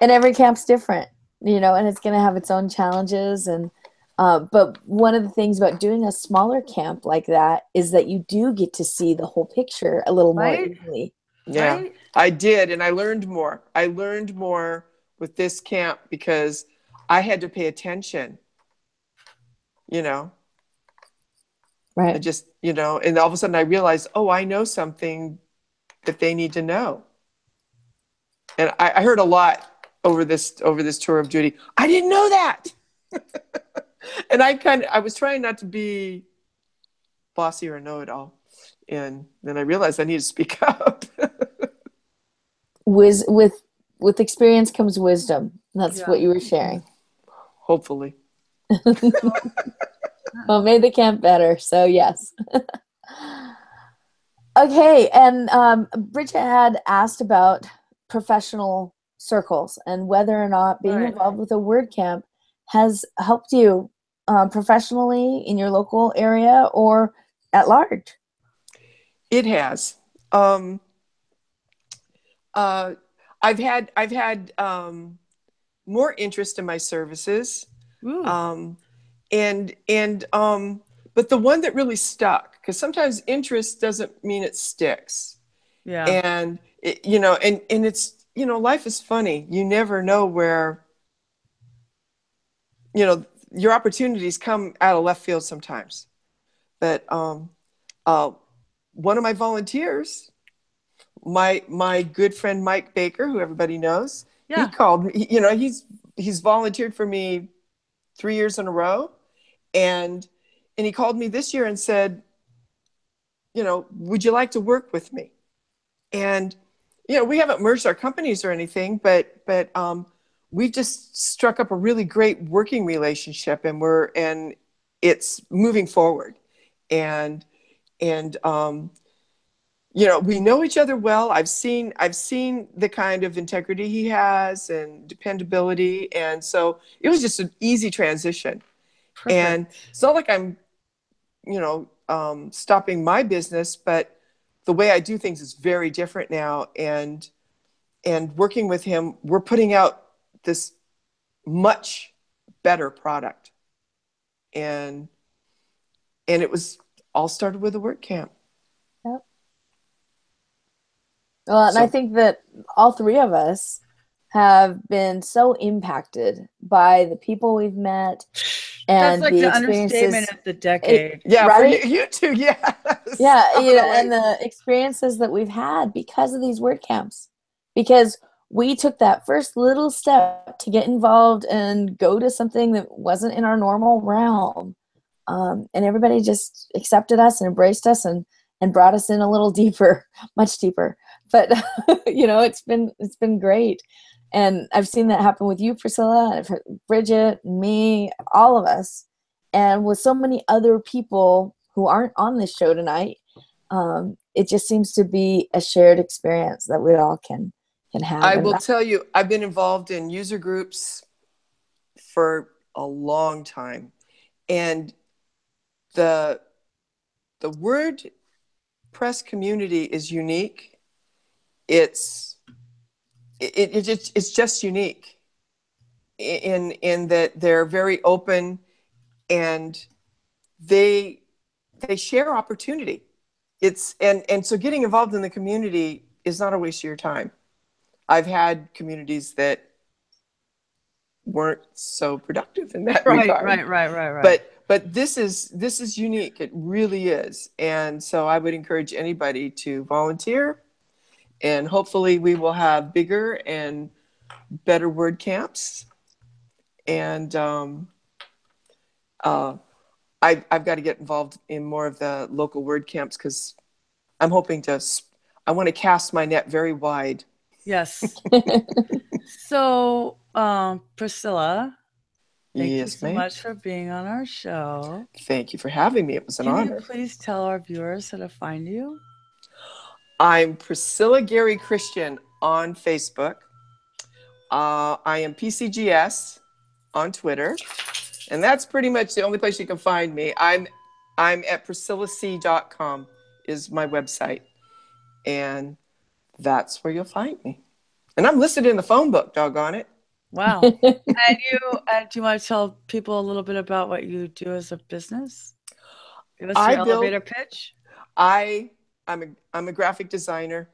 every camp's different, and it's going to have its own challenges. And but one of the things about doing a smaller camp like that is that you do get to see the whole picture a little more easily. Yeah, right? I did, and I learned more. I learned more with this camp because I had to pay attention. Right. I just, and all of a sudden I realized, I know something that they need to know. And I heard a lot over this tour of duty. I didn't know that. And I was trying not to be bossy or know-it-all. And then I realized I need to speak up. With experience comes wisdom. That's what you were sharing. Hopefully. Well, made the camp better, so yes. Okay, and Bridget had asked about professional circles and whether or not being involved with a WordCamp has helped you professionally in your local area or at large. It has. I've had more interest in my services. Ooh. But the one that really stuck, because sometimes interest doesn't mean it sticks. Yeah. And and it's, life is funny. You never know where, your opportunities come out of left field sometimes. But one of my volunteers, my good friend Mike Baker, who everybody knows, Yeah. he called me. He's volunteered for me 3 years in a row, and he called me this year and said, would you like to work with me? And we haven't merged our companies or anything, but we've just struck up a really great working relationship, and it's moving forward. And we know each other well. I've seen the kind of integrity he has and dependability, and so it was just an easy transition. Perfect. And it's not like I'm stopping my business, but the way I do things is very different now. And working with him, we're putting out this much better product. And it was all started with a WordCamp. Yep. Well, and I think that all three of us have been so impacted by the people we've met. And that's like the understatement of the decade. Right? For you too, yes. Yeah, and the experiences that we've had because of these WordCamps. Because we took that first little step to get involved and go to something that wasn't in our normal realm. And everybody just accepted us and embraced us and brought us in a little deeper, much deeper. But, it's been great. And I've seen that happen with you, Priscilla, I've heard Bridget, me, all of us. And with so many other people who aren't on this show tonight, it just seems to be a shared experience that we all can have. I will tell you, I've been involved in user groups for a long time. And the WordPress community is unique. It's just unique in that they're very open, and they share opportunity. And so getting involved in the community is not a waste of your time. I've had communities that weren't so productive in that regard. Right. But this is unique. It really is. And so I would encourage anybody to volunteer. And hopefully we will have bigger and better WordCamps. And I've got to get involved in more of the local WordCamps, because I want to cast my net very wide. Yes. So, Priscilla, thank you so much for being on our show. Thank you for having me. It was an honor. Can you please tell our viewers how to find you? I'm Priscilla Gary Christian on Facebook. I am PCGS on Twitter, and that's pretty much the only place you can find me. I'm at priscillac.com is my website, and that's where you'll find me. And I'm listed in the phone book, doggone it. Wow. And do you want to tell people a little bit about what you do as a business? Give us your elevator pitch. I'm a graphic designer,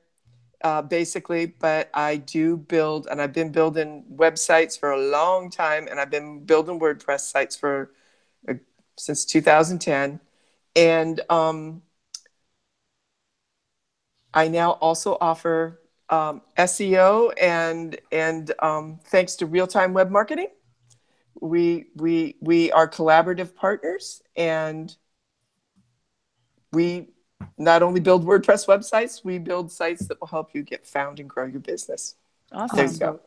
basically, but I do build, and I've been building websites for a long time, and I've been building WordPress sites since 2010. And I now also offer SEO and thanks to real-time web marketing, we are collaborative partners, and we not only build WordPress websites, we build sites that will help you get found and grow your business. Awesome. There you go.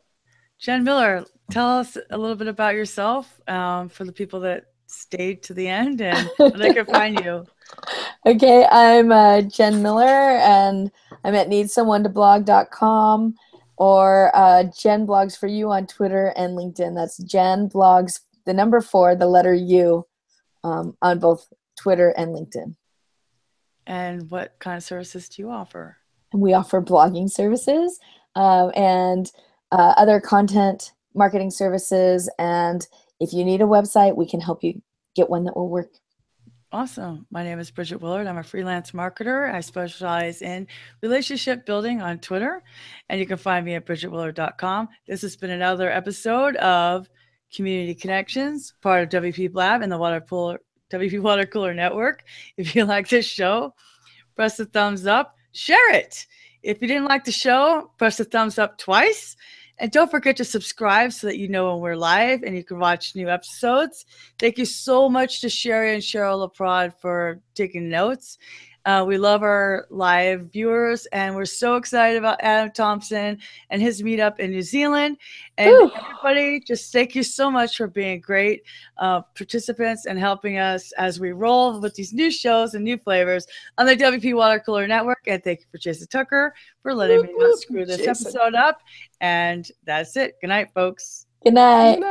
Jen Miller, tell us a little bit about yourself for the people that stayed to the end and where they can find you. Okay, I'm Jen Miller, and I'm at needsomeonetoblog.com or Jen Blogs for You on Twitter and LinkedIn. That's Jen Blogs, the number 4, the letter U, on both Twitter and LinkedIn. And what kind of services do you offer? We offer blogging services, and other content marketing services. And if you need a website, we can help you get one that will work. Awesome. My name is Bridget Willard. I'm a freelance marketer. I specialize in relationship building on Twitter, and you can find me at bridgetwillard.com. This has been another episode of Community Connections, part of WP Lab and the WP Watercooler Network. If you like this show, press the thumbs up, share it. If you didn't like the show, press the thumbs up twice. And don't forget to subscribe so that you know when we're live and you can watch new episodes. Thank you so much to Sherry and Cheryl LaPrade for taking notes. We love our live viewers, and we're so excited about Adam Thompson and his meetup in New Zealand. And everybody, just thank you so much for being great participants and helping us as we roll with these new shows and new flavors on the WP Watercooler Network. And thank you for Jason Tucker for letting me not screw this episode up. And that's it. Good night, folks. Good night.